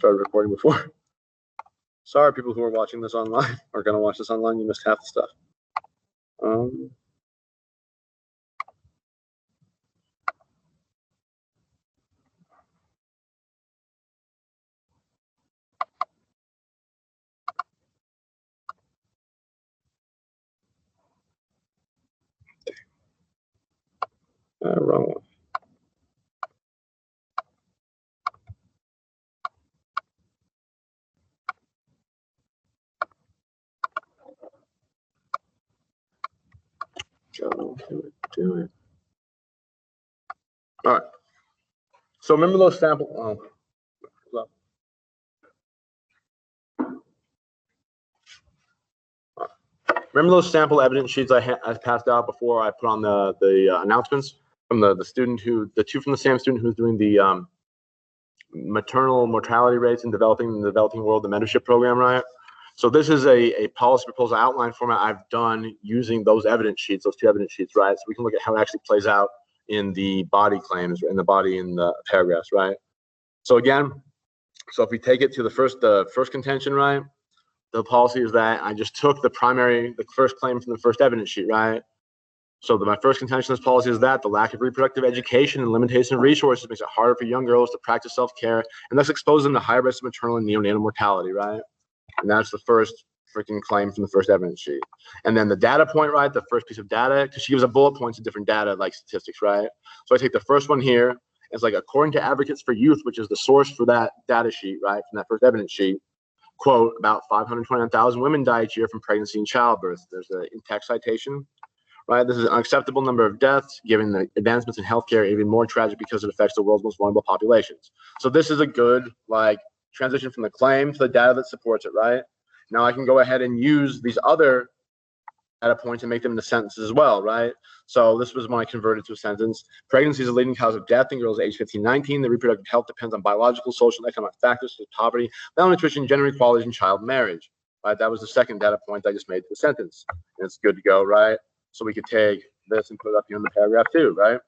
started recording before. Sorry, people who are watching this online or going to watch this online, you missed half the stuff. Wrong one. Do it. All right. So remember those sample. Remember those sample evidence sheets I passed out before I put on the announcements from the two from the same student who's doing the maternal mortality rates in the developing world, the mentorship program, right? So this is a policy proposal outline format I've done using those evidence sheets, those two evidence sheets, right? So we can look at how it actually plays out in the body claims, in the paragraphs, right? So again, so if we take it to the first contention, right? The policy is that I just took the first claim from the first evidence sheet, right? So my first contention of this policy is that the lack of reproductive education and limitation of resources makes it harder for young girls to practice self-care and thus expose them to high risk of maternal and neonatal mortality, right? And that's the first freaking claim from the first evidence sheet. And then the data point, right? The first piece of data, because she gives a bullet points of different data like statistics, right? So I take the first one here. It's like, according to Advocates for Youth, which is the source for that data sheet, right? From that first evidence sheet, quote, about 529,000 women die each year from pregnancy and childbirth. There's an in-text citation, right? This is an unacceptable number of deaths, given the advancements in healthcare, even more tragic because it affects the world's most vulnerable populations. So this is a good, like, transition from the claim to the data that supports it, right? Now I can go ahead and use these other data points and make them into sentences as well, right? So this was when I converted to a sentence. Pregnancy is a leading cause of death in girls aged 15-19. Their reproductive health depends on biological, social, and economic factors such as poverty, malnutrition, gender inequalities, and child marriage, right? That was the second data point I just made to the sentence. And it's good to go, right? So we could take this and put it up here in the paragraph too, right?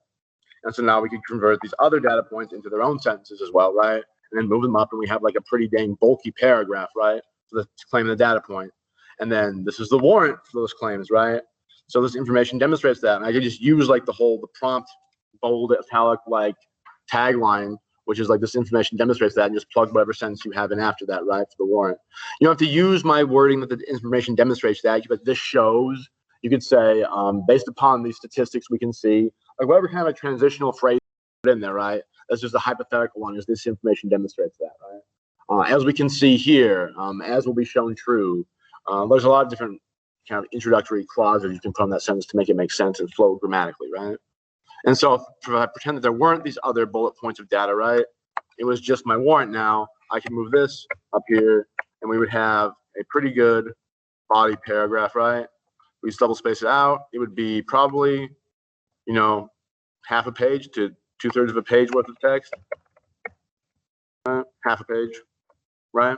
And so now we could convert these other data points into their own sentences as well, right? And then move them up, and we have like a pretty dang bulky paragraph, right? For the claim of the data point. And then this is the warrant for those claims, right? So this information demonstrates that. And I could just use like the prompt, bold, italic, like tagline, which is like this information demonstrates that, and just plug whatever sentence you have in after that, right, for the warrant. You don't have to use my wording that the information demonstrates that, but this shows, you could say, based upon these statistics we can see, like whatever kind of a transitional phrase put in there, right? That's just a hypothetical one, is this information demonstrates that, right? As we can see here, as will be shown true, there's a lot of different kind of introductory clauses you can put on that sentence to make it make sense and flow grammatically, right? And so if I pretend that there weren't these other bullet points of data, right? It was just my warrant now. I can move this up here, and we would have a pretty good body paragraph, right? We double space it out. It would be probably, you know, half a page to 2/3 of a page worth of text. Half a page, right?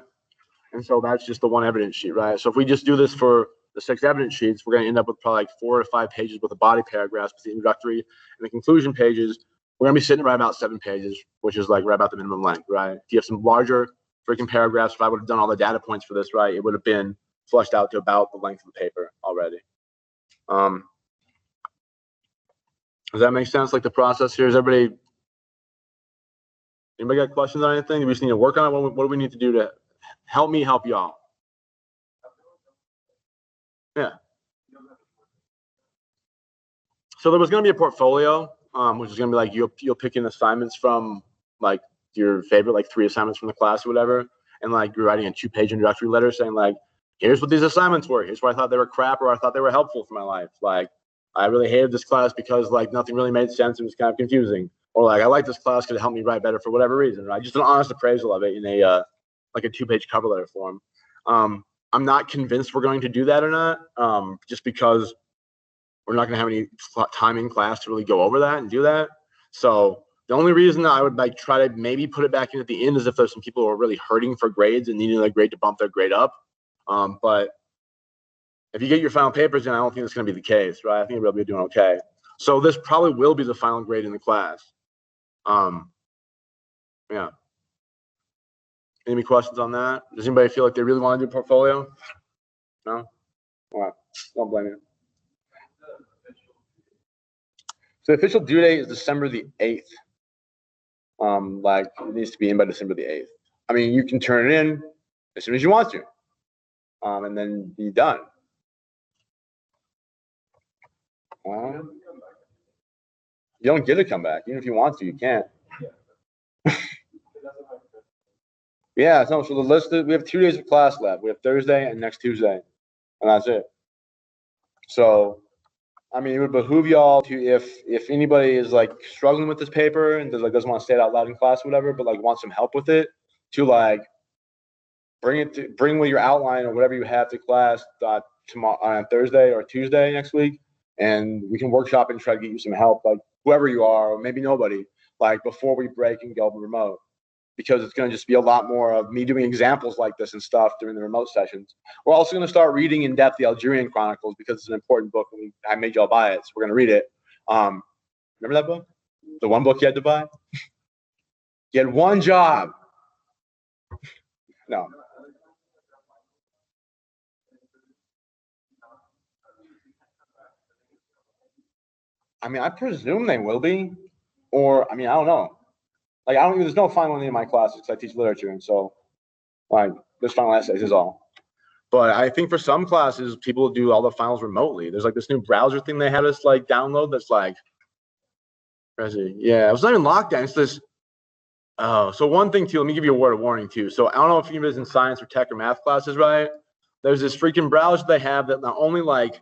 And so that's just the one evidence sheet, right? So if we just do this for the 6 evidence sheets, we're going to end up with probably like 4 to 5 pages with the body paragraphs, with the introductory and the conclusion pages. We're going to be sitting right about 7 pages, which is like right about the minimum length, right? If you have some larger freaking paragraphs, if I would have done all the data points for this, right, it would have been flushed out to about the length of the paper already. Does that make sense? Like the process here, anybody got questions on anything? Do we just need to work on it? What do we need to do to help me help y'all? Yeah. So there was going to be a portfolio, which is going to be like you'll pick in assignments from like your favorite, like 3 assignments from the class or whatever, and like you're writing a 2-page introductory letter saying like, here's what these assignments were. Here's why I thought they were crap, or I thought they were helpful for my life. Like, I really hated this class because like nothing really made sense. It was kind of confusing. Or like, I like this class because it helped me write better for whatever reason, right? Just an honest appraisal of it in a like a 2-page cover letter form. I'm not convinced we're going to do that or not, just because we're not going to have any time in class to really go over that and do that. So the only reason I would like try to maybe put it back in at the end is if there's some people who are really hurting for grades and needing a grade to bump their grade up. But if you get your final papers in, I don't think that's going to be the case, right? I think we'll be doing okay. So this probably will be the final grade in the class. Yeah. Any questions on that? Does anybody feel like they really want to do portfolio? No? All right. Don't blame you. So the official due date is December the 8th. Like it needs to be in by December the 8th. I mean, you can turn it in as soon as you want to, and then be done. You don't get to come back. Even if you want to, you can't. Yeah, so the list is, we have 2 days of class left. We have Thursday and next Tuesday, and that's it. So, I mean, it would behoove y'all to, if anybody is like struggling with this paper and doesn't want to say it out loud in class or whatever, but like wants some help with it, to like bring with your outline or whatever you have to class tomorrow on Thursday or Tuesday next week, and we can workshop and try to get you some help, like whoever you are, or maybe nobody, like before we break and go remote. Because it's going to just be a lot more of me doing examples like this and stuff during the remote sessions. We're also going to start reading in depth the Algerian Chronicles because it's an important book. And I made y'all buy it, so we're going to read it. Remember that book? The one book you had to buy? You had one job. No. I mean, I presume they will be. Or, I mean, I don't know. Like, there's no final in any of my classes because I teach literature, and so, like, there's final essays is all. But I think for some classes, people do all the finals remotely. There's like this new browser thing they had us like download that's like, crazy. Yeah, it was not even lockdown. It's this. Oh, so one thing too. Let me give you a word of warning too. So I don't know if anybody's in science or tech or math classes, right? There's this freaking browser they have that not only like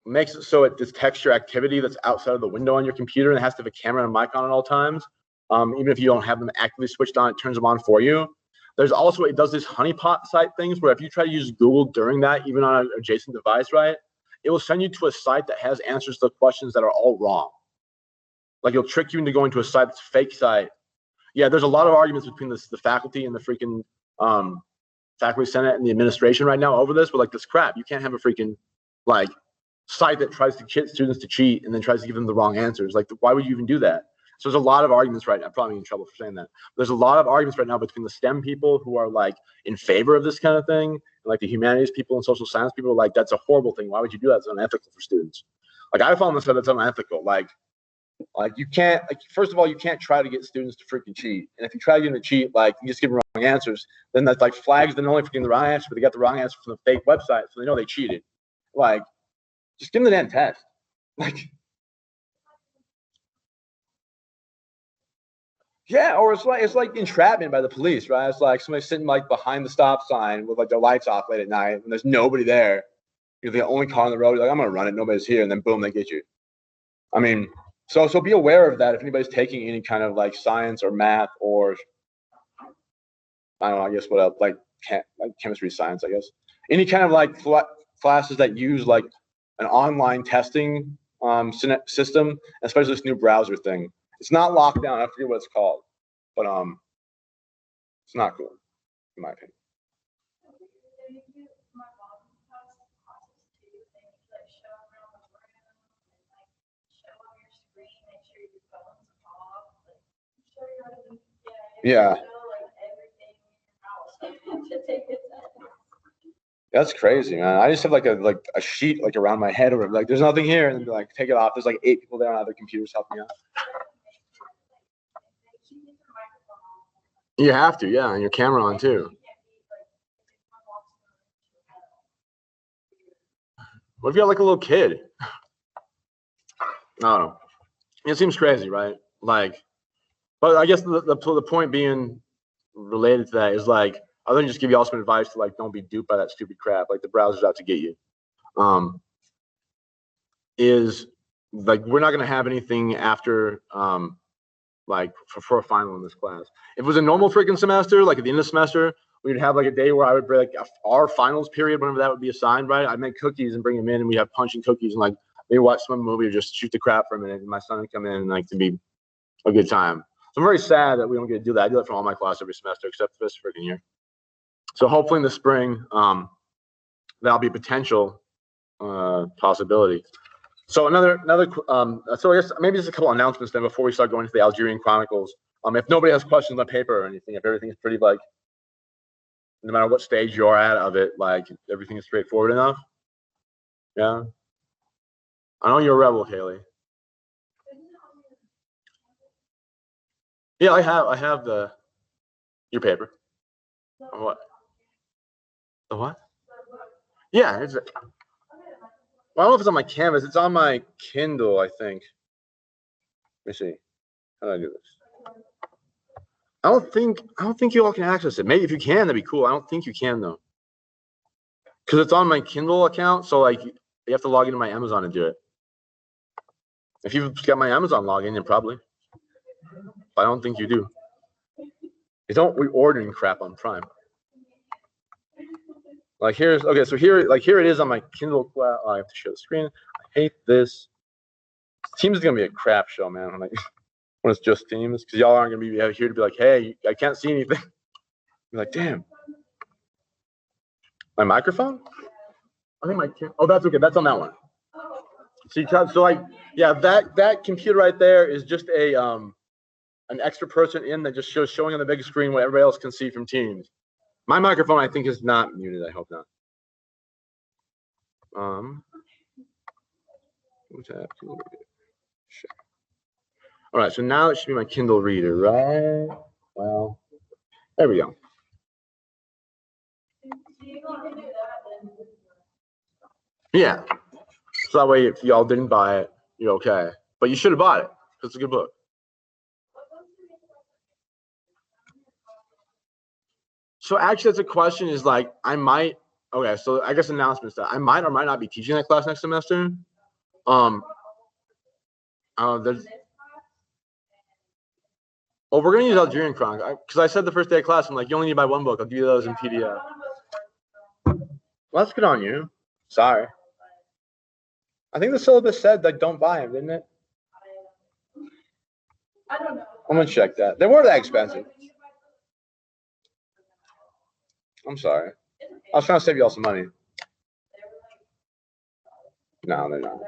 makes it so it detects your activity that's outside of the window on your computer and it has to have a camera and a mic on at all times. Even if you don't have them actively switched on, it turns them on for you. There's also, it does this honeypot site things where if you try to use Google during that, even on an adjacent device, right, it will send you to a site that has answers to questions that are all wrong. Like it'll trick you into going to a site that's a fake site. Yeah, there's a lot of arguments between the faculty and the freaking faculty senate and the administration right now over this, but like this crap, you can't have a freaking like site that tries to get students to cheat and then tries to give them the wrong answers. Like, why would you even do that? So there's a lot of arguments right now. I'm probably in trouble for saying that. There's a lot of arguments right now between the STEM people who are like in favor of this kind of thing, and like the humanities people and social science people are like, that's a horrible thing. Why would you do that? It's unethical for students. Like I found this that it's unethical. Like you can't, like, first of all, you can't try to get students to freaking cheat. And if you try to get them to cheat, like you just give them wrong answers, then that's like flags them only for getting the wrong answer, but they got the wrong answer from the fake website, so they know they cheated. Like, just give them the damn test. Like, yeah, or it's like entrapment by the police, right? It's like somebody sitting like behind the stop sign with like their lights off late at night and there's nobody there. You're the only car on the road. You're like, I'm gonna run it, nobody's here, and then boom, they get you. I mean, so be aware of that if anybody's taking any kind of like science or math or I don't know, I guess what else, like chemistry, science, I guess. Any kind of like classes that use like an online testing system, especially this new browser thing. It's not locked down. I forget what it's called, but it's not cool, in my opinion. Yeah. That's crazy, man. I just have like a sheet like around my head or like there's nothing here, and then like take it off. There's like 8 people there on other computers helping out. You have to, yeah, and your camera on too. What if you got like a little kid? I don't know. It seems crazy, right? Like, but I guess the point being related to that is like, other than just give you all some advice to like, don't be duped by that stupid crap. Like the browser's out to get you. Is like, we're not going to have anything after like for a final in this class. If it was a normal freaking semester, like at the end of the semester, we'd have like a day where I would break like our finals period, whenever that would be assigned, right? I'd make cookies and bring them in, and we'd have punch and cookies and like maybe watch some movie or just shoot the crap for a minute, and my son would come in and like to be a good time. So I'm very sad that we don't get to do that. I do that for all my classes every semester except for this freaking year. So hopefully in the spring, that'll be a potential possibility. So so I guess maybe just a couple announcements then before we start going into the Algerian Chronicles. If nobody has questions on paper or anything, if everything is pretty like, no matter what stage you're at of it, like everything is straightforward enough. Yeah. I know you're a rebel, Kaylee. Yeah, I have your paper. What? The what? Yeah, well, I don't know if it's on my Canvas. It's on my Kindle, I think. Let me see. How do I do this? I don't think you all can access it. Maybe if you can, that'd be cool. I don't think you can though, because it's on my Kindle account. So like, you have to log into my Amazon and do it. If you've got my Amazon login, then probably. But I don't think you do. You don't reordering crap on Prime. Like here's okay. So here it is on my Kindle. I have to share the screen. I hate this. Teams is gonna be a crap show, man. Like, when it's just Teams, because y'all aren't gonna be here to be like, hey, I can't see anything. You're like, damn. My microphone? I think oh, that's okay. That's on that one. So like, yeah, that computer right there is just an extra person in that just showing on the big screen what everybody else can see from Teams. My microphone, I think, is not muted. I hope not. Sure. All right, so now it should be my Kindle reader, right? Well, there we go. Yeah. So that way, if y'all didn't buy it, you're okay. But you should have bought it because it's a good book. So actually, that's a question. Is like I might. Okay, so I guess announcements that I might or might not be teaching that class next semester. There's. Oh, we're gonna use Algerian Chronicles because I said the first day of class, I'm like, you only need to buy one book. I'll give you those in PDF. Well, that's good on you. Sorry. I think the syllabus said like don't buy them, didn't it? I don't know. I'm gonna check that. They weren't that expensive. I'm sorry. I was trying to save you all some money. No, they're not.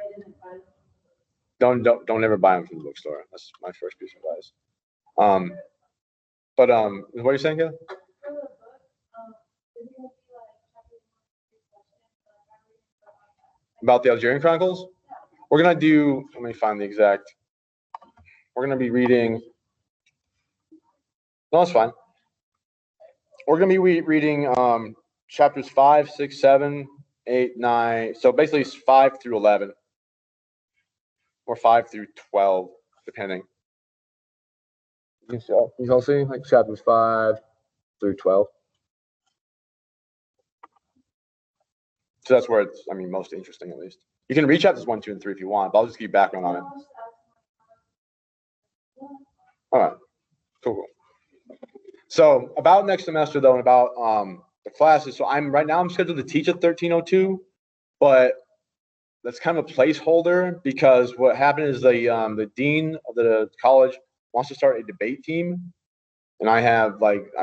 Don't ever buy them from the bookstore. That's my first piece of advice. What are you saying, Kayla? About the Algerian Chronicles? We're gonna do. Let me find the exact. We're gonna be reading. No, it's fine. We're gonna be reading chapters 5, 6, 7, 8, 9. So basically, it's 5 through 11, or 5 through 12, depending. You all see like chapters 5 through 12. So that's where it's, most interesting at least. You can read chapters 1, 2, and 3 if you want, but I'll just give you background on it. All right, cool. So about next semester though, and about the classes. So right now I'm scheduled to teach at 1302, but that's kind of a placeholder because what happened is the dean of the college wants to start a debate team. And I've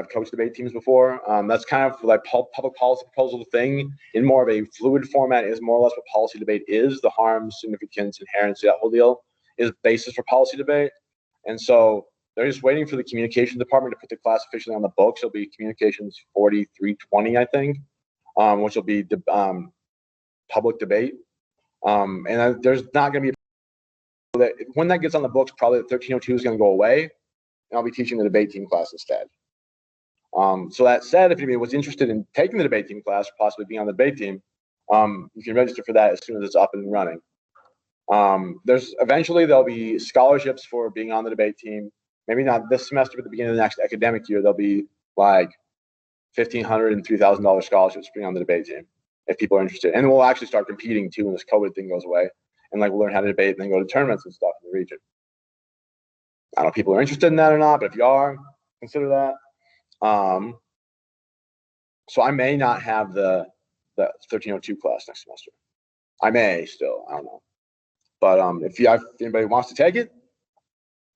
coached debate teams before. That's kind of like public policy proposal thing in more of a fluid format is more or less what policy debate is. The harms, significance, inherency, that whole deal is basis for policy debate. And so they're just waiting for the communication department to put the class officially on the books. It'll be communications 4320, I think, which will be public debate. And there's not going to be when that gets on the books, probably the 1302 is going to go away. And I'll be teaching the debate team class instead. So that said, if anybody was interested in taking the debate team class, possibly being on the debate team, you can register for that as soon as it's up and running. Eventually there'll be scholarships for being on the debate team. Maybe not this semester, but at the beginning of the next academic year, there'll be like $1,500 and $3,000 scholarships for being on the debate team if people are interested. And we'll actually start competing too when this COVID thing goes away, and we'll learn how to debate and then go to tournaments and stuff in the region. I don't know if people are interested in that or not, but if you are, consider that. So I may not have the 1302 class next semester. I may still, I don't know. But if anybody wants to take it,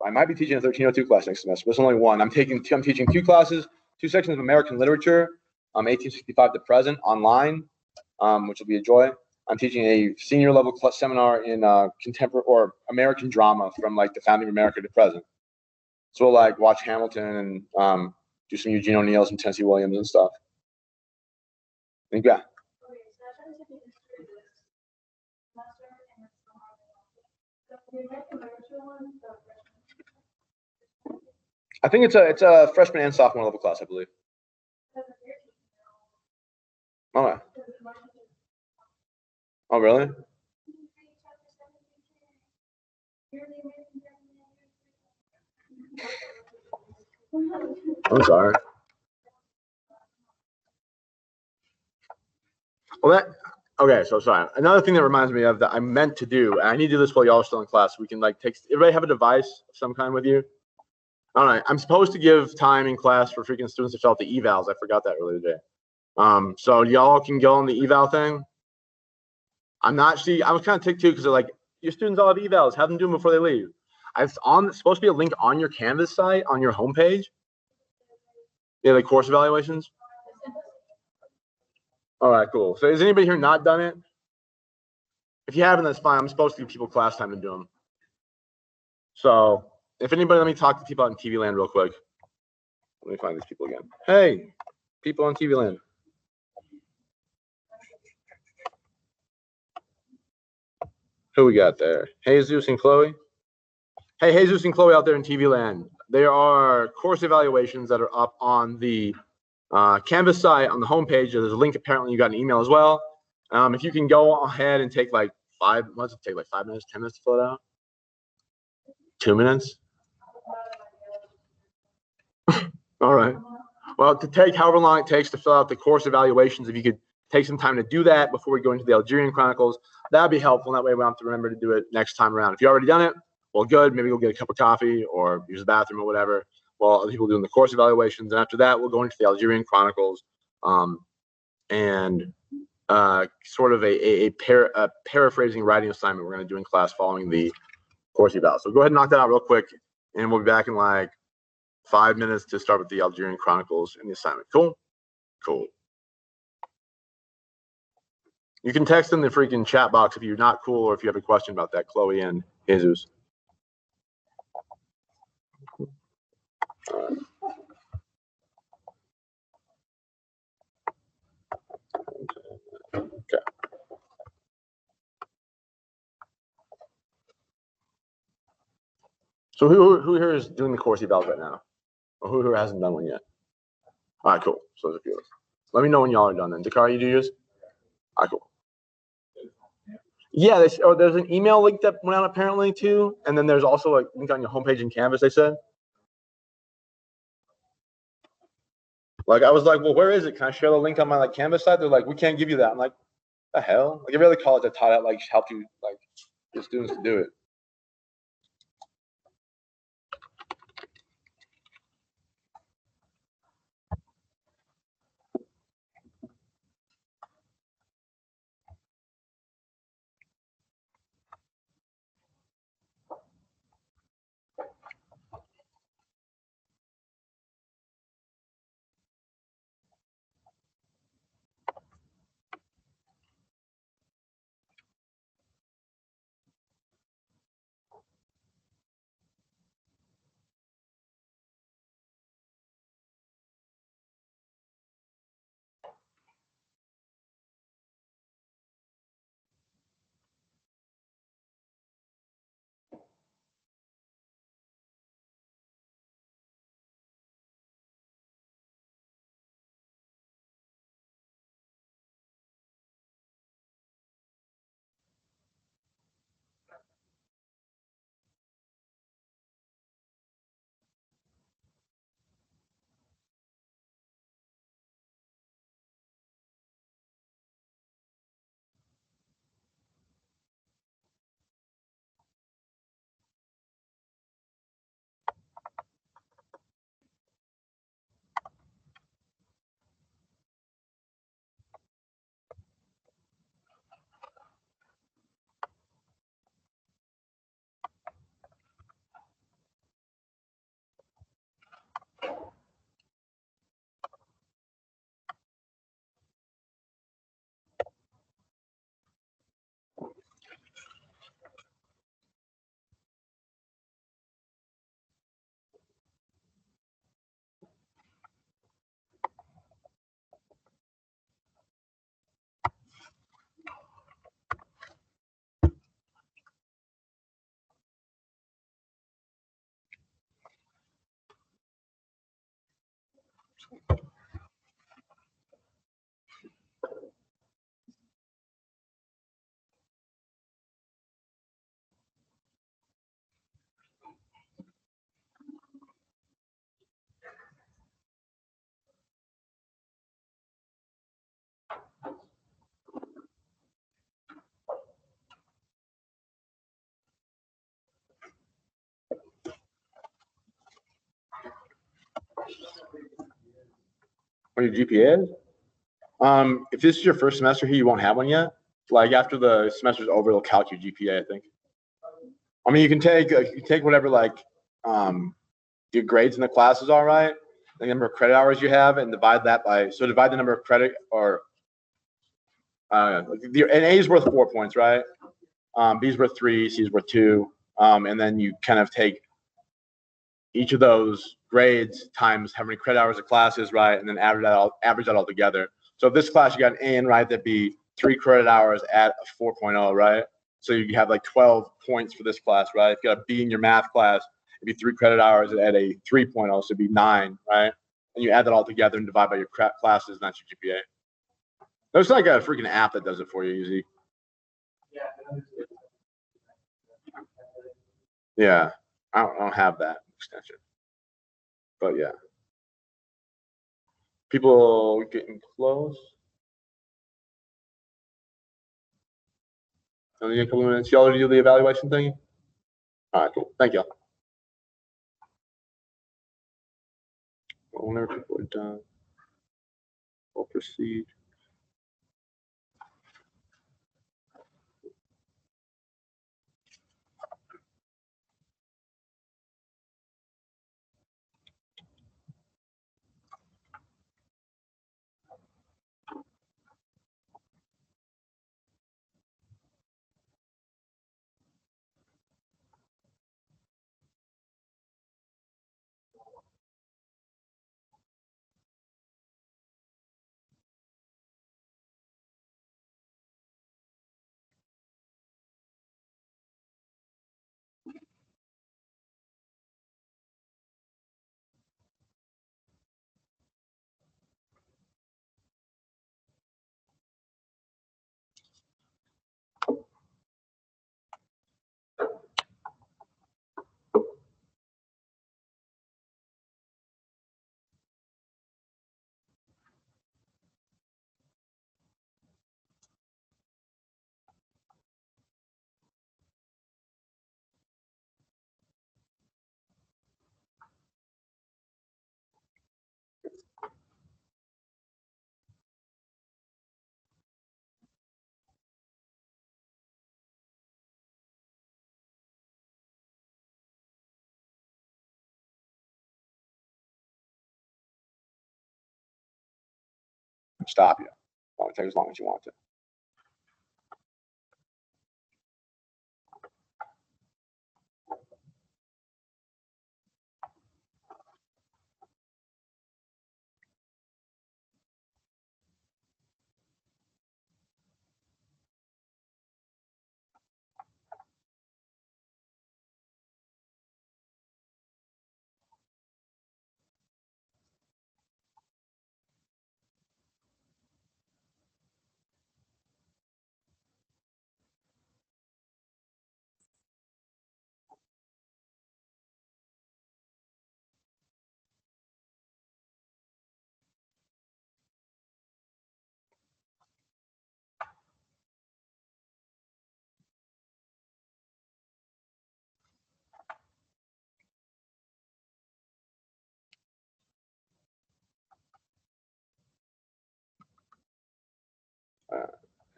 I might be teaching a 1302 class next semester. There's only one. I'm teaching 2 classes, 2 sections of American literature, 1865 to present online, which will be a joy. I'm teaching a senior level seminar in contemporary or American drama from like the founding of America to present. So we'll like watch Hamilton and do some Eugene O'Neill, some Tennessee Williams and stuff. And yeah. I think it's a freshman and sophomore level class, I believe. Oh, oh really? I'm sorry. Well, okay. So sorry. Another thing that reminds me of that I meant to do, and I need to do this while y'all are still in class. So we can like take. Everybody have a device of some kind with you. All right. I'm supposed to give time in class for freaking students to fill out the evals. I forgot that earlier today. So y'all can go on the eval thing. I'm not. See, I was kind of ticked too because they're like, your students all have evals. Have them do them before they leave. It's supposed to be a link on your Canvas site on your homepage. Yeah, the course evaluations. All right, cool. So has anybody here not done it? If you haven't, that's fine. I'm supposed to give people class time to do them. So if anybody, let me talk to people on TV Land real quick. Let me find these people again. Hey, people on TV Land. Who we got there? Jesus and Chloe. Hey, Jesus and Chloe out there in TV Land. There are course evaluations that are up on the Canvas site on the homepage. There's a link. Apparently, you got an email as well. If you can go ahead and take like 5 minutes, 10 minutes to fill it out. 2 minutes. All right. Well, to take however long it takes to fill out the course evaluations, if you could take some time to do that before we go into the Algerian Chronicles, that'd be helpful. That way we don't have to remember to do it next time around. If you already done it, well, good. Maybe we'll get a cup of coffee or use the bathroom or whatever while other people doing the course evaluations. And after that, we'll go into the Algerian Chronicles and sort of a paraphrasing writing assignment we're going to do in class following the course eval. So go ahead and knock that out real quick, and we'll be back in like 5 minutes to start with the Algerian Chronicles and the assignment. Cool? Cool. You can text in the freaking chat box if you're not cool or if you have a question about that, Chloe and Jesus. Okay. So who here is doing the course evals right now? Or who hasn't done one yet? All right, cool. So there's a few of us. Let me know when y'all are done then. Dakar, you do yours? All right, cool. Yeah, there's an email link that went out apparently too, and then there's also a link on your homepage in Canvas, they said. Like I was like, well, where is it? Can I share the link on my like Canvas site? They're like, we can't give you that. I'm like, the hell? Like every other college I taught at like helped you like get students to do it. What your GPA is? If this is your first semester here, you won't have one yet. Like after the semester's over, they'll calculate your GPA, I think. I mean, you can take whatever like your grades in the classes are, right? The number of credit hours you have, and divide that by divide the number of credit or an A is worth 4 points, right? B is worth 3, C is worth 2, and then you kind of take each of those grades times how many credit hours the class is, right? And then average that all together. So if this class you got an A in, right, that'd be 3 credit hours at a 4.0, right? So you have like 12 points for this class, right? If you got a B in your math class, it'd be 3 credit hours at a 3.0, so it'd be 9, right? And you add that all together and divide by your classes, and that's your GPA. There's like a freaking app that does it for you, easy. Yeah, I don't have that extension, but yeah. People getting close. Only a couple of minutes. Y'all already do the evaluation thing? All right, cool. Thank y'all. Whenever people are done, we'll proceed. Stop you. I'll take as long as you want to.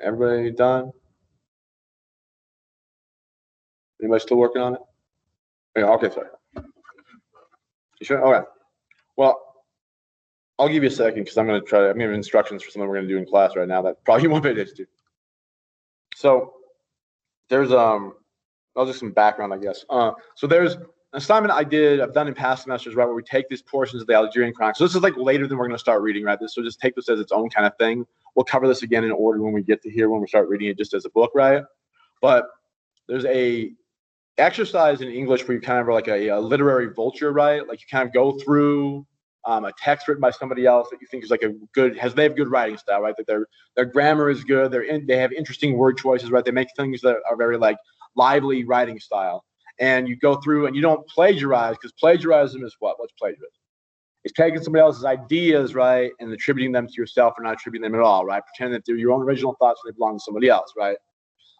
Everybody done? Anybody still working on it? Yeah, okay, sorry. You sure? Okay. Well, I'll give you a second because I'm going to give instructions for something we're going to do in class right now that probably you won't pay attention to. So there's I'll just some background, I guess. So there's an assignment I've done in past semesters, right, where we take these portions of the Algerian Chronicles. So this is like later than we're going to start reading, right? So just take this as its own kind of thing. We'll cover this again in order when we get to here, when we start reading it just as a book, right? But there's a exercise in English where you kind of are like a literary vulture, right? Like you kind of go through a text written by somebody else that you think is like they have good writing style, right? That their grammar is good. They have interesting word choices, right? They make things that are very like lively writing style. And you go through and you don't plagiarize, because plagiarism is what? What's plagiarism? It's taking somebody else's ideas, right, and attributing them to yourself or not attributing them at all, right? Pretending that they're your own original thoughts and they belong to somebody else, right?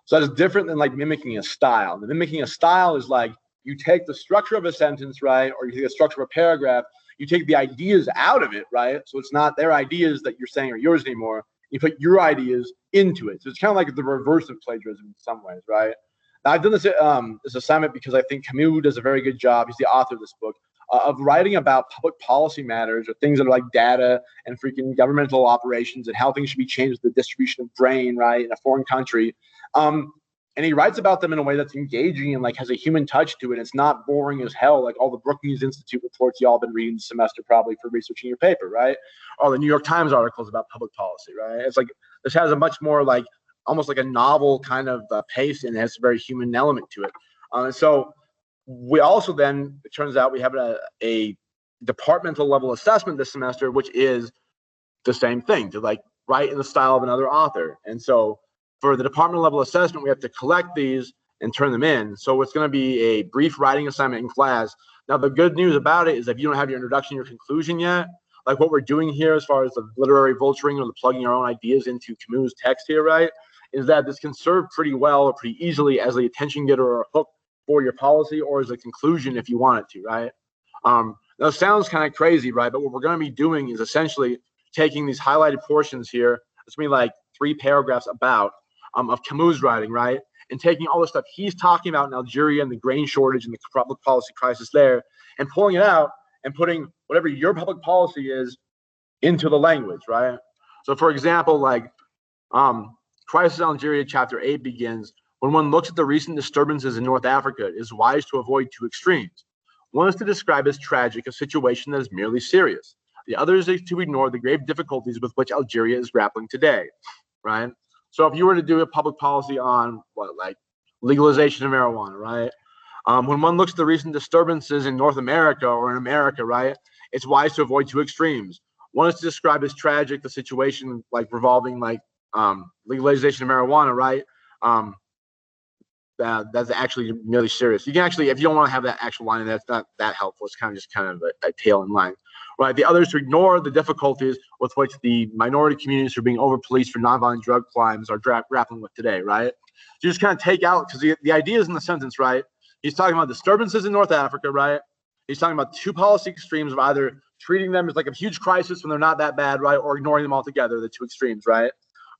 So that's different than like mimicking a style. The mimicking a style is like you take the structure of a sentence, right, or you take the structure of a paragraph, you take the ideas out of it, right? So it's not their ideas that you're saying are yours anymore. You put your ideas into it. So it's kind of like the reverse of plagiarism in some ways, right? Now, I've done this assignment because I think Camus does a very good job. He's the author of this book of writing about public policy matters or things that are like data and freaking governmental operations and how things should be changed with the distribution of grain, right, in a foreign country. And he writes about them in a way that's engaging and like has a human touch to it. It's not boring as hell, like all the Brookings Institute reports y'all been reading this semester probably for researching your paper, right? Or the New York Times articles about public policy, right? It's like this has a much more like almost like a novel kind of pace, and it has a very human element to it. So we also then, it turns out we have a departmental level assessment this semester, which is the same thing, to like write in the style of another author. And so for the department level assessment, we have to collect these and turn them in. So it's going to be a brief writing assignment in class. Now, the good news about it is if you don't have your introduction, your conclusion yet, like what we're doing here as far as the literary vulturing or the plugging our own ideas into Camus' text here, right, is that this can serve pretty well or pretty easily as the attention getter or a hook for your policy or as a conclusion if you want it to, right? Now, it sounds kind of crazy, right? But what we're going to be doing is essentially taking these highlighted portions here, it's going to be like 3 paragraphs about of Camus' writing, right? And taking all the stuff he's talking about in Algeria and the grain shortage and the public policy crisis there and pulling it out and putting whatever your public policy is into the language, right? So for example, like Crisis in Algeria chapter 8 begins, when one looks at the recent disturbances in North Africa, it is wise to avoid 2 extremes. One is to describe as tragic a situation that is merely serious. The other is to ignore the grave difficulties with which Algeria is grappling today, right? So if you were to do a public policy on what, like legalization of marijuana, right? When one looks at the recent disturbances in North America or in America, right, it's wise to avoid 2 extremes. One is to describe as tragic the situation like revolving like legalization of marijuana, right? That's actually really serious. You can actually, if you don't want to have that actual line, that's not that helpful. It's kind of just kind of a tail in line, right? The other is to ignore the difficulties with which the minority communities who are being over-policed for nonviolent drug crimes are grappling with today, right? So you just kind of take out, because the idea is in the sentence, right? He's talking about disturbances in North Africa, right? He's talking about 2 policy extremes of either treating them as like a huge crisis when they're not that bad, right? Or ignoring them altogether, the 2 extremes, right?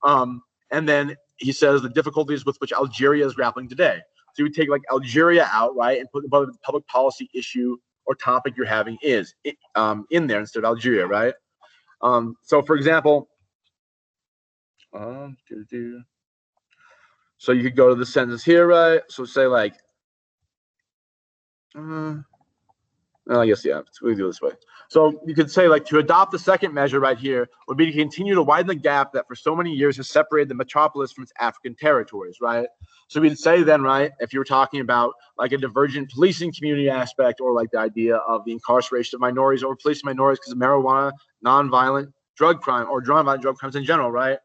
And then he says the difficulties with which Algeria is grappling today. So you would take like Algeria out, right, and put the public policy issue or topic you're having is in there instead of Algeria, right? So for example, so you could go to the sentence here, right? So say like, I guess, yeah, we do it this way. So you could say, like, to adopt the second measure right here would be to continue to widen the gap that for so many years has separated the metropolis from its African territories, right? So we'd say then, right, if you were talking about like a divergent policing community aspect or like the idea of the incarceration of minorities or policing minorities because of marijuana, nonviolent drug crime or nonviolent drug crimes in general, right?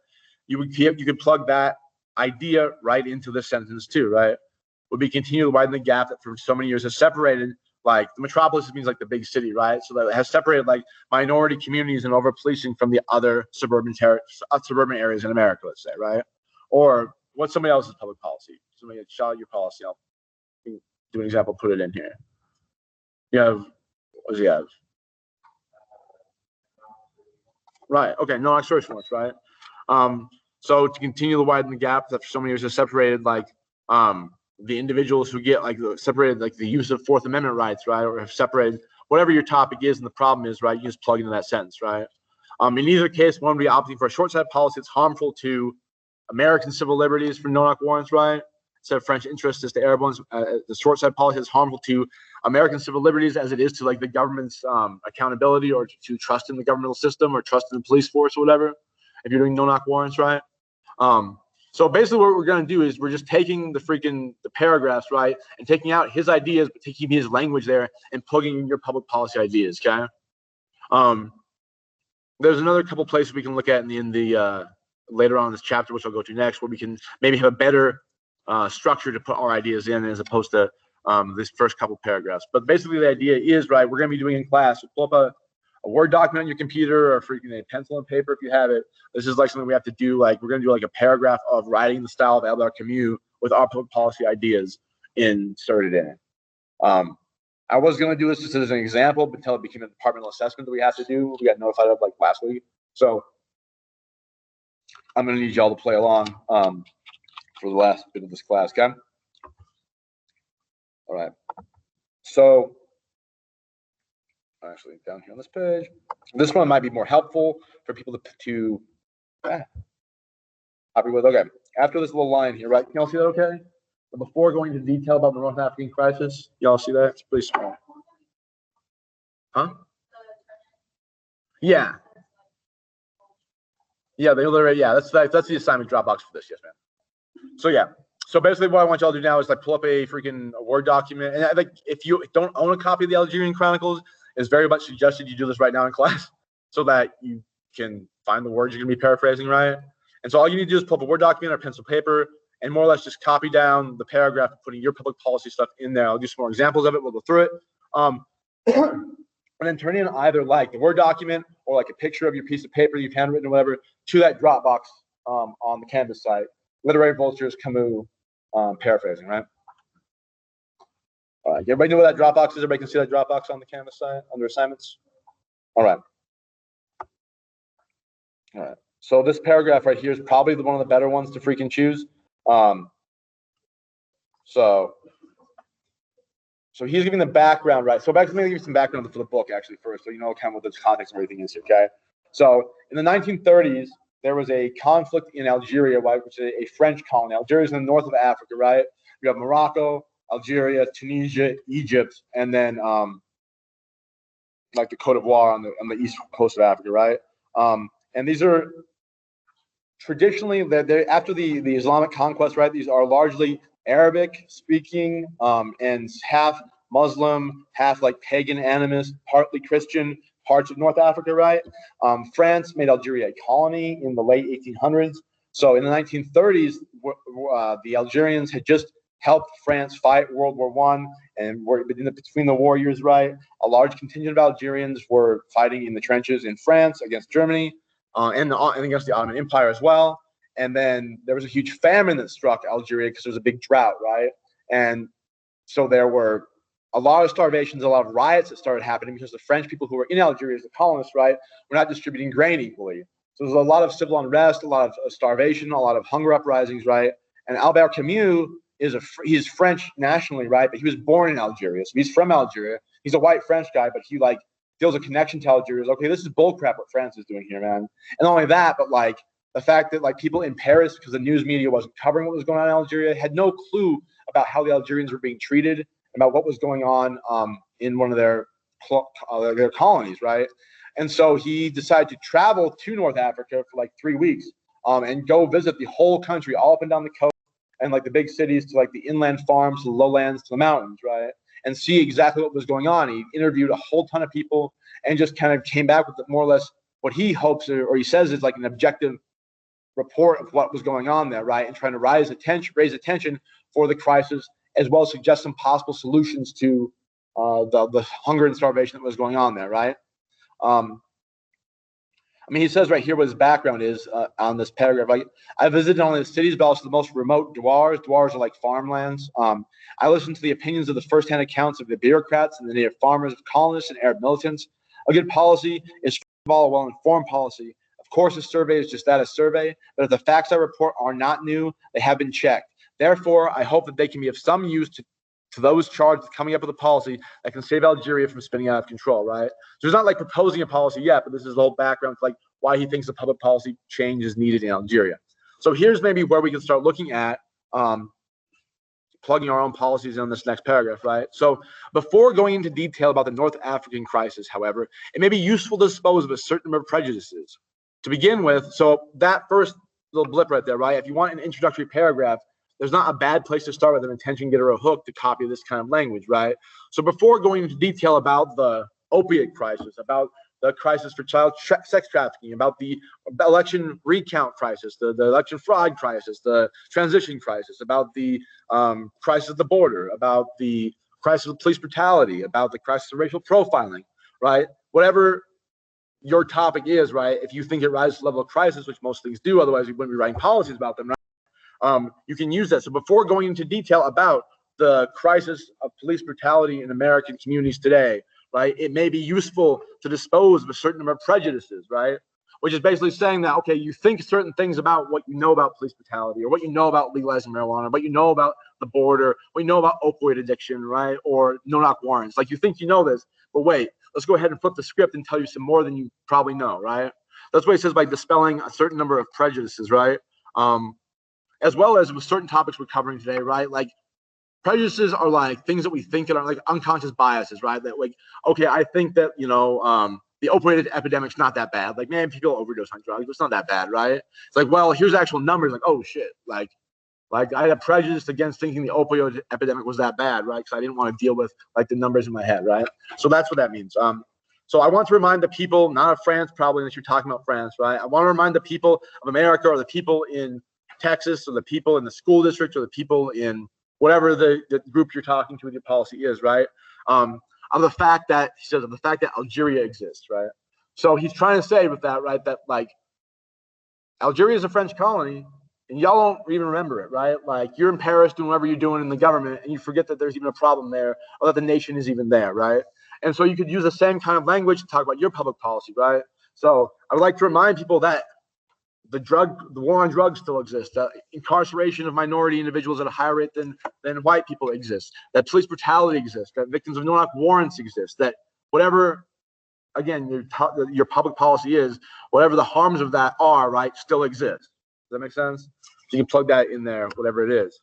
You could plug that idea right into this sentence too, right? Would be continue to widen the gap that for so many years has separated, like the metropolis means like the big city, right? So that it has separated like minority communities and over policing from the other suburban areas in America, let's say, right? Or what's somebody else's public policy? Somebody shout out your policy. I'll do an example, put it in here. You have, what does he have? Right, okay, no extortion warrants, right? So to continue to widen the gap that for so many years has separated like the individuals who get like separated like the use of Fourth Amendment rights, right, or have separated whatever your topic is and the problem is, right, you just plug into that sentence, right? In either case, one would be opting for a short-sighted policy that's harmful to American civil liberties for no-knock warrants, right? Instead of French interests as to Arab ones, the short-sighted policy is harmful to American civil liberties as it is to like the government's accountability or to trust in the governmental system or trust in the police force or whatever, if you're doing no-knock warrants, right? So basically what we're going to do is we're just taking the paragraphs, right, and taking out his ideas, but taking his language there and plugging in your public policy ideas, okay? There's another couple places we can look at in the later on in this chapter, which I'll go to next, where we can maybe have a better structure to put our ideas in as opposed to this first couple paragraphs. But basically the idea is, right, we're going to be doing in class, so pull up a Word document on your computer or freaking a pencil and paper if you have it. This is like something we have to do. Like we're going to do like a paragraph of writing the style of Albert Camus with our public policy ideas inserted in it. I was going to do this just as an example, but until it became a departmental assessment that we have to do. We got notified of like last week. So I'm going to need y'all to play along for the last bit of this class, okay? All right. So actually down here on this page, this one might be more helpful for people to happy with. Okay, after this little line here, right? Can y'all see that okay? But before going into detail about the North African crisis, y'all see that? It's pretty small. Huh? Yeah. Yeah, they literally, yeah, that's the assignment Dropbox for this, yes, man. So yeah. So basically what I want y'all to do now is like pull up a freaking Word document. And like if you don't own a copy of the Algerian Chronicles, it's very much suggested you do this right now in class so that you can find the words you're gonna be paraphrasing, right? And so all you need to do is pull up a Word document or pencil paper and more or less just copy down the paragraph, putting your public policy stuff in there. I'll do some more examples of it. We'll go through it. And then turn in either like the Word document or like a picture of your piece of paper you've handwritten or whatever to that Dropbox on the Canvas site. Literary Vultures, Camus, paraphrasing, right? All right, everybody know what that Dropbox is? Everybody can see that Dropbox on the Canvas site under assignments? All right. All right. So this paragraph right here is probably one of the better ones to freaking choose. So he's giving the background, right? So back to me, give you some background for the book actually first, so you know kind of what the context and everything is here, okay? So in the 1930s, there was a conflict in Algeria, right, which is a French colony. Algeria is in the north of Africa, right? You have Morocco, Algeria, Tunisia, Egypt, and then like the Côte d'Ivoire on the east coast of Africa, right? And these are traditionally, after the Islamic conquest, right? These are largely Arabic speaking and half Muslim, half like pagan animist, partly Christian parts of North Africa, right? France made Algeria a colony in the late 1800s. So in the 1930s, the Algerians had just helped France fight World War I, and between the war years, right? A large contingent of Algerians were fighting in the trenches in France against Germany and against the Ottoman Empire as well. And then there was a huge famine that struck Algeria because there was a big drought, right? And so there were a lot of starvations, a lot of riots that started happening because the French people who were in Algeria as the colonists, right, were not distributing grain equally. So there's a lot of civil unrest, a lot of starvation, a lot of hunger uprisings, right? And Albert Camus he's French nationally, right? But he was born in Algeria, so he's from Algeria. He's a white French guy, but he like feels a connection to Algeria. Okay, this is bullcrap what France is doing here, man. And not only that, but like the fact that like people in Paris, because the news media wasn't covering what was going on in Algeria, had no clue about how the Algerians were being treated, about what was going on in one of their colonies, right? And so he decided to travel to North Africa for like 3 weeks and go visit the whole country, all up and down the coast, and like the big cities to like the inland farms, to the lowlands, to the mountains, right? And see exactly what was going on. He interviewed a whole ton of people and just kind of came back with more or less what he hopes or he says is like an objective report of what was going on there, right? And trying to raise attention for the crisis, as well as suggest some possible solutions to the hunger and starvation that was going on there, right? I mean, he says right here what his background is on this paragraph. Like, I visited only the cities, but also the most remote douars. Douars are like farmlands. I listened to the opinions of the firsthand accounts of the bureaucrats and the native farmers, colonists, and Arab militants. A good policy is, first of all, a well-informed policy. Of course, a survey is just that, a survey. But if the facts I report are not new, they have been checked. Therefore, I hope that they can be of some use to those charged with coming up with a policy that can save Algeria from spinning out of control, right? So he's not like proposing a policy yet, but this is the whole background to like why he thinks a public policy change is needed in Algeria. So here's maybe where we can start looking at plugging our own policies in this next paragraph, right? So before going into detail about the North African crisis, however, it may be useful to dispose of a certain number of prejudices. To begin with, so that first little blip right there, right? If you want an introductory paragraph, there's not a bad place to start with an attention getter or hook to copy this kind of language, right? So before going into detail about the opiate crisis, about the crisis for child sex trafficking, about the election recount crisis, the election fraud crisis, the transition crisis, about the crisis of the border, about the crisis of police brutality, about the crisis of racial profiling, right? Whatever your topic is, right? If you think it rises to the level of crisis, which most things do, otherwise we wouldn't be writing policies about them, right? You can use that. So before going into detail about the crisis of police brutality in American communities today, right, it may be useful to dispose of a certain number of prejudices, right? Which is basically saying that, okay, you think certain things about what you know about police brutality, or what you know about legalizing marijuana, what you know about the border, what you know about opioid addiction, right? Or no-knock warrants. Like, you think you know this, but wait, let's go ahead and flip the script and tell you some more than you probably know, right? That's what he says by dispelling a certain number of prejudices, right? As well as with certain topics we're covering today, right? Like, prejudices are like things that we think are like unconscious biases, right? That, like, okay, I think that, you know, the opioid epidemic's not that bad. Like, man, people overdose on drugs. It's not that bad, right? It's like, well, here's actual numbers. Like, oh shit, like I had a prejudice against thinking the opioid epidemic was that bad, right? Because I didn't want to deal with like the numbers in my head, right? So that's what that means. So I want to remind the people, not of France, probably, unless you're talking about France, right? I want to remind the people of America, or the people in Texas, or the people in the school district, or the people in whatever the group you're talking to with your policy is, right? Of the fact that, he says, of the fact that Algeria exists, right? So he's trying to say with that, right, that like Algeria is a French colony, and y'all don't even remember it, right? Like, you're in Paris doing whatever you're doing in the government, and you forget that there's even a problem there, or that the nation is even there, right? And so you could use the same kind of language to talk about your public policy, right? So I would like to remind people that the war on drugs still exists. Incarceration of minority individuals at a higher rate than white people exists. That police brutality exists. That victims of no-knock warrants exist. That whatever, again, your public policy is, whatever the harms of that are, right, still exists. Does that make sense? So you can plug that in there, whatever it is.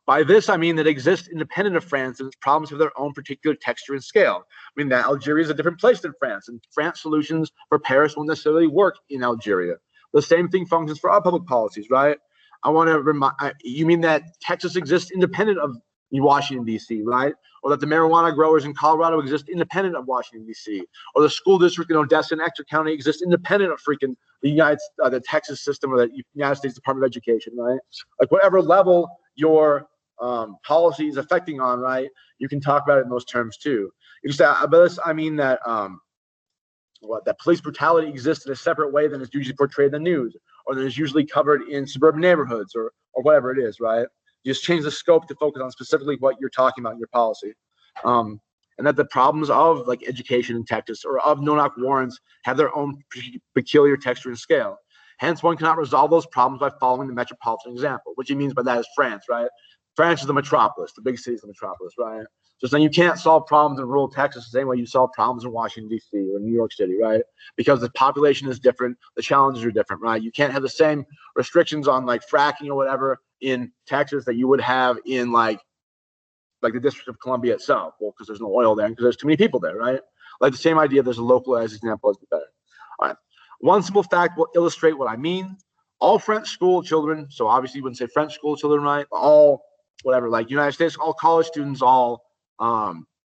By this, I mean that exists independent of France, and its problems have their own particular texture and scale. I mean that Algeria is a different place than France, and France solutions for Paris won't necessarily work in Algeria. The same thing functions for our public policies, right? I want to remind you, mean that Texas exists independent of Washington, D.C., right? Or that the marijuana growers in Colorado exist independent of Washington, D.C., or the school district in Odessa and Ector County exists independent of freaking the Texas system, or the United States Department of Education, right? Like, whatever level your policy is affecting on, right, you can talk about it in those terms too. You can say, by this, I mean that that police brutality exists in a separate way than is usually portrayed in the news, or that is usually covered in suburban neighborhoods, or whatever it is, right? You just change the scope to focus on specifically what you're talking about in your policy. And that the problems of like education in Texas, or of no-knock warrants, have their own peculiar texture and scale. Hence, one cannot resolve those problems by following the metropolitan example. What he means by that is France, right? France is the metropolis, the big city is the metropolis, right? So saying you can't solve problems in rural Texas the same way you solve problems in Washington, D.C. or New York City, right? Because the population is different, the challenges are different, right? You can't have the same restrictions on like fracking or whatever in Texas that you would have in like the District of Columbia itself. Well, because there's no oil there, because there's too many people there, right? Like the same idea, there's a localized example is better. All right. One simple fact will illustrate what I mean. All French school children, so obviously you wouldn't say French school children, right? All whatever, like United States, all college students, all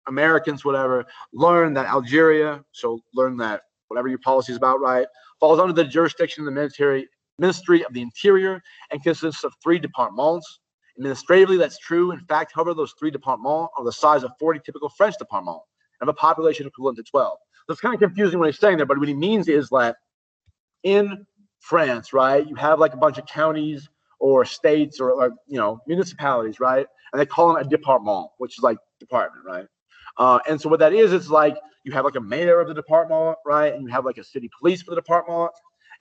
Americans, whatever, learn that Algeria, so learn that whatever your policy is about, right, falls under the jurisdiction of the Ministry of the Interior and consists of 3 departments. Administratively, that's true. In fact, however, those 3 departments are the size of 40 typical French departments and have a population equivalent to 12. So it's kind of confusing what he's saying there, but what he means is that in France, right, you have like a bunch of counties or states or you know, municipalities, right? And they call them a department, which is like department, right? And so what that is, it's like you have like a mayor of the department, right? And you have like a city police for the department.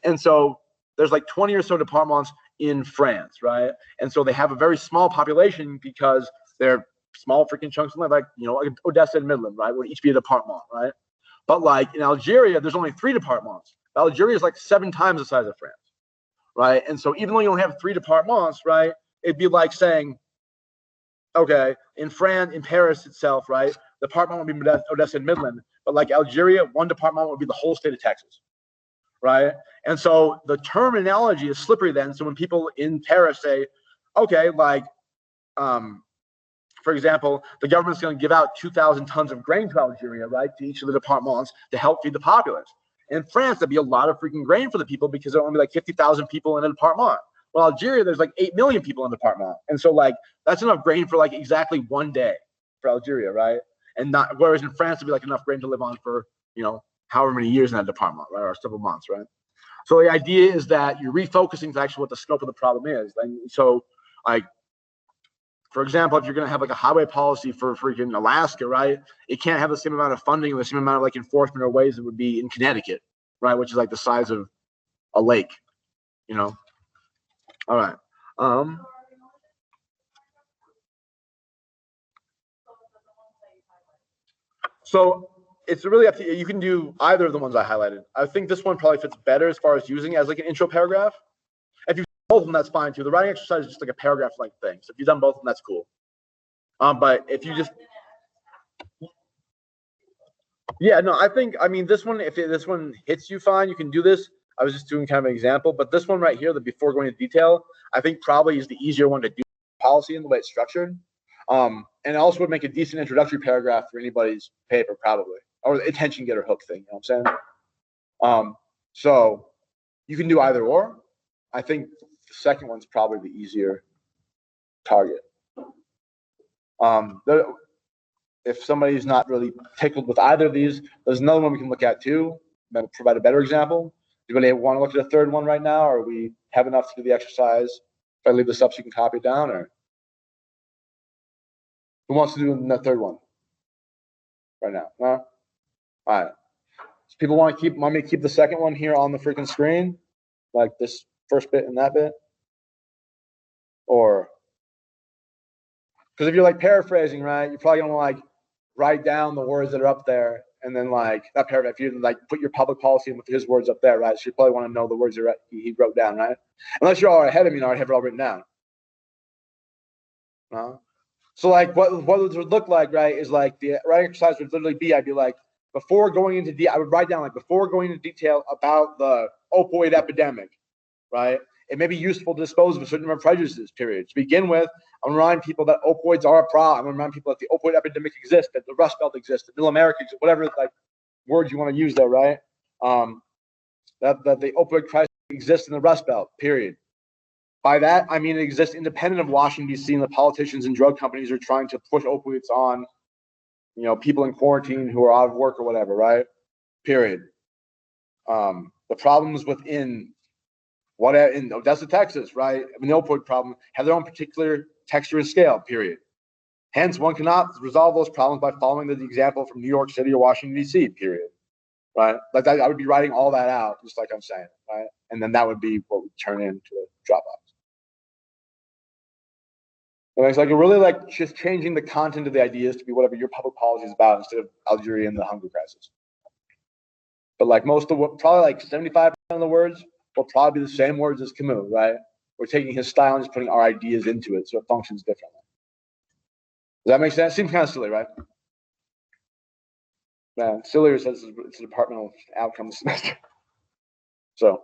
And so there's like 20 or so departments in France, right? And so they have a very small population because they're small freaking chunks of land, like, you know, like Odessa and Midland, right? Would each be a department, right? But like in Algeria, there's only 3 departments. Algeria is like 7 times the size of France, right? And so even though you only have 3 departments, right, it'd be like saying, okay, in France, in Paris itself, right, the department would be Odessa and Midland, but like Algeria, 1 department would be the whole state of Texas, right? And so the terminology is slippery then. So when people in Paris say, okay, like for example, the government's going to give out 2,000 tons of grain to Algeria, right, to each of the departments to help feed the populace. In France, that'd be a lot of freaking grain for the people because there are only like 50,000 people in a department. Well, Algeria, there's like 8 million people in the department. And so like that's enough grain for like exactly one day for Algeria, right? And not, whereas in France, it'd be like enough grain to live on for, you know, however many years in that department, right? Or several months, right? So the idea is that you're refocusing to actually what the scope of the problem is. And so like, for example, if you're going to have like a highway policy for freaking Alaska, right? It can't have the same amount of funding or the same amount of like enforcement or ways it would be in Connecticut, right? Which is like the size of a lake, you know? All right. So it's really up to you. You can do either of the ones I highlighted. I think this one probably fits better as far as using it as like an intro paragraph. If you've done both of them, that's fine too. The writing exercise is just like a paragraph length thing. So if you've done both of them, that's cool. But if you just, yeah, no, I mean, this one, if this one hits you fine, you can do this. I was just doing kind of an example, but this one right here, the before going into detail, I think probably is the easier one to do policy in the way it's structured. And it also would make a decent introductory paragraph for anybody's paper, probably, or the attention getter hook thing. You know what I'm saying? So you can do either or. I think the second one's probably the easier target. If somebody's not really tickled with either of these, there's another one we can look at too, that will provide a better example. Do you want to look at the third one right now, or we have enough to do the exercise? If I leave this up so you can copy it down, or who wants to do the third one right now? No? All right. So people want me to keep the second one here on the freaking screen, like this first bit and that bit, or because if you're like paraphrasing, right, you're probably gonna like write down the words that are up there, and then like that paragraph, you like put your public policy with his words up there, right? So you probably want to know the words he wrote down, right? Unless you're all ahead of me and already have it all written down. So like what it would look like, right, is like the writing exercise would literally be, I'd be like, before going into I would write down like before going into detail about the opioid epidemic, right? It may be useful to dispose of a certain number of prejudices, period. To begin with, I want to remind people that opioids are a problem. I want to remind people that the opioid epidemic exists, that the Rust Belt exists, that Middle America exists, whatever like words you want to use there, right? That the opioid crisis exists in the Rust Belt, period. By that, I mean it exists independent of Washington, D.C., and the politicians and drug companies are trying to push opiates on, you know, people in quarantine who are out of work or whatever, right? Period. The problems within in Odessa, Texas, right? I mean, the opioid problem have their own particular texture and scale, period. Hence, one cannot resolve those problems by following the example from New York City or Washington, D.C., period. Right? Like I would be writing all that out, just like I'm saying, right? And then that would be what would turn into a Dropbox. And it's like really like just changing the content of the ideas to be whatever your public policy is about instead of Algeria and the hunger crisis. But like most of probably like 75% of the words will probably be the same words as Camus, right? We're taking his style and just putting our ideas into it so it functions differently. Does that make sense? Seems kind of silly, right? Yeah, sillier says it's a departmental outcome this semester. So,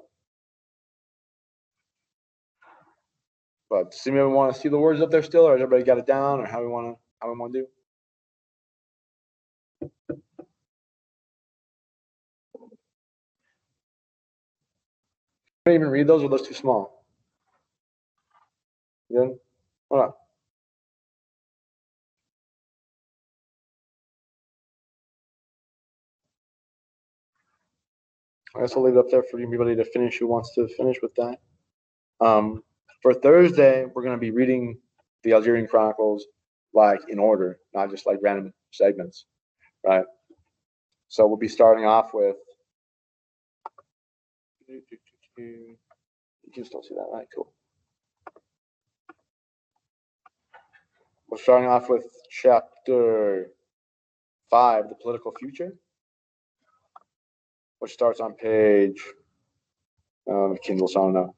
but does anybody want to see the words up there still, or has everybody got it down, or how we want to do? Can you even read those, or are those too small? Yeah. All right. I guess I'll leave it up there for anybody to finish who wants to finish with that. For Thursday, we're going to be reading the Algerian Chronicles like in order, not just like random segments, right? So we'll be starting off with. You can still see that, right? Cool. We're starting off with chapter 5, the political future, which starts on page. Kindle, so I don't know.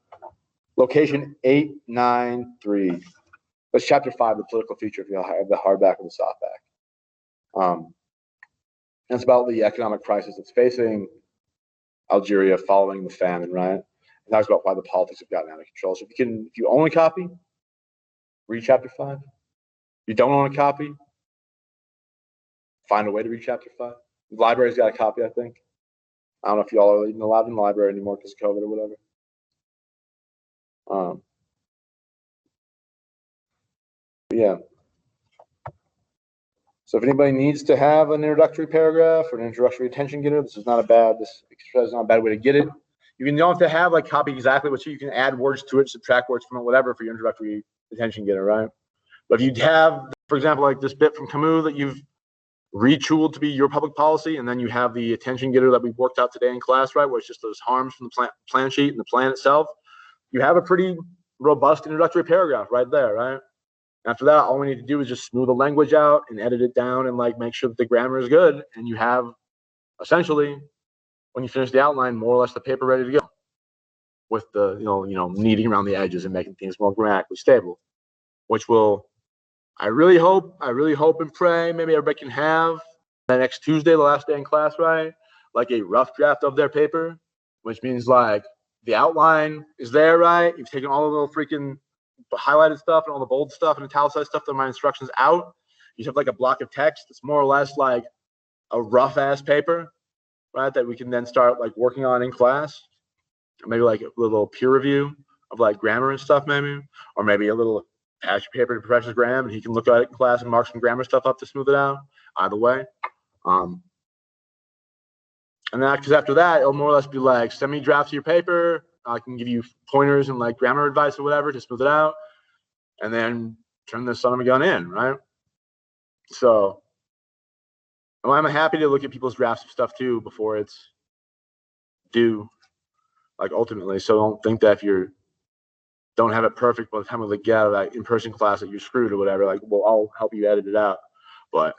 Location 893. That's chapter 5, the political future, if you have the hardback or the softback. And it's about the economic crisis that's facing Algeria following the famine, right? It talks about why the politics have gotten out of control. So if you own a copy, read chapter 5. If you don't own a copy, find a way to read chapter 5. The library's got a copy, I think. I don't know if y'all are even allowed in the library anymore because of COVID or whatever. Yeah. So if anybody needs to have an introductory paragraph or an introductory attention getter, this exercise is not a bad way to get it. You don't have to have like copy exactly what you can add words to it, subtract words from it, whatever for your introductory attention getter, right? But if you have, for example, like this bit from Camus that you've retooled to be your public policy, and then you have the attention getter that we've worked out today in class, right, where it's just those harms from the plan sheet and the plan itself, you have a pretty robust introductory paragraph right there, right? After that, all we need to do is just smooth the language out and edit it down and like make sure that the grammar is good, and you have essentially, when you finish the outline, more or less the paper ready to go, with the kneading around the edges and making things more grammatically stable, which will, I really hope and pray maybe everybody can have the next Tuesday, the last day in class, right? Like a rough draft of their paper, which means like the outline is there, right? You've taken all the little freaking highlighted stuff and all the bold stuff and italicized stuff that my instructions out. You have like a block of text that's more or less like a rough ass paper, right? That we can then start like working on in class. Maybe like a little peer review of like grammar and stuff, maybe, or maybe a little patch paper to Professor Graham, and he can look at it in class and mark some grammar stuff up to smooth it out. Either way, and then because after that, it'll more or less be like send me drafts of your paper. I can give you pointers and like grammar advice or whatever to smooth it out, and then turn the son of a gun in, right? So I'm happy to look at people's drafts of stuff too before it's due, like ultimately. So don't think that if you don't have it perfect by the time we get out of that in-person class that you're screwed or whatever. Like, well, I'll help you edit it out, but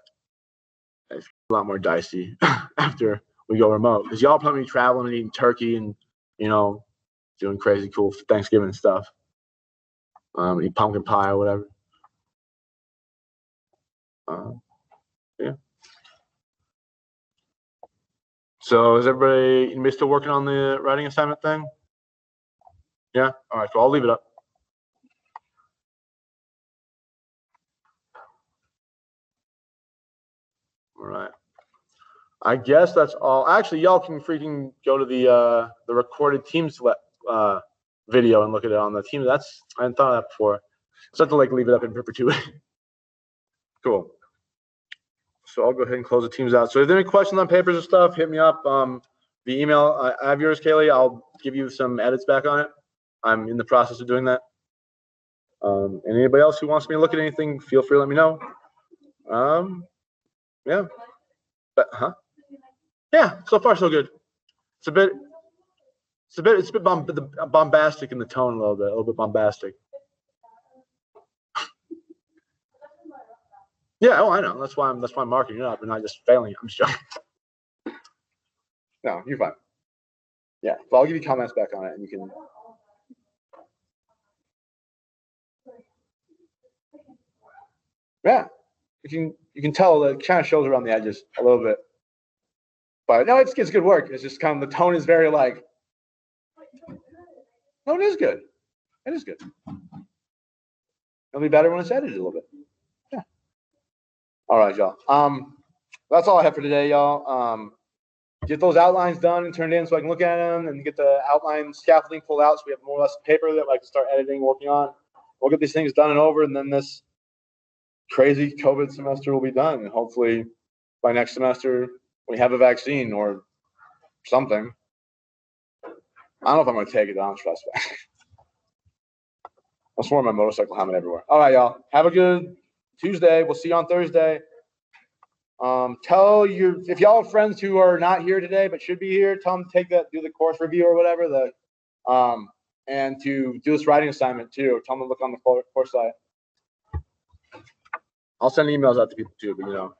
it's a lot more dicey after we go remote, because y'all probably traveling and eating turkey and doing crazy cool Thanksgiving stuff, eat pumpkin pie or whatever. Yeah. So is anybody still working on the writing assignment thing? Yeah. All right. So I'll leave it up. All right. I guess that's all. Actually, y'all can freaking go to the recorded Teams video and look at it on the Teams. I hadn't thought of that before. So I have to like leave it up in perpetuity. Cool. So I'll go ahead and close the Teams out. So if there are any questions on papers or stuff, hit me up. The email, I have yours, Kaylee. I'll give you some edits back on it. I'm in the process of doing that. And anybody else who wants me to look at anything, feel free to let me know. Yeah. But, yeah, so far so good. It's a bit bombastic in the tone, a little bit bombastic. Yeah, oh, I know. That's why I'm marking it up and not just failing. I'm just joking. No, you're fine. Yeah, so I'll give you comments back on it, and you can. Yeah, you can tell that it kind of shows around the edges a little bit. But no, it's good work. It's just kind of the tone is very like. No, it is good. It is good. It'll be better when it's edited a little bit. Yeah. All right, y'all. That's all I have for today, y'all. Get those outlines done and turned in so I can look at them, and get the outline scaffolding pulled out so we have more or less paper that I can start editing, working on. We'll get these things done and over, and then this crazy COVID semester will be done. And hopefully by next semester we have a vaccine or something. I don't know if I'm going to take it. I don't trust that. I'll swear my motorcycle helmet everywhere. All right, y'all. Have a good Tuesday. We'll see you on Thursday. If y'all have friends who are not here today but should be here, tell them to do the course review or whatever, and to do this writing assignment too. Tell them to look on the course site. I'll send emails out to people too, but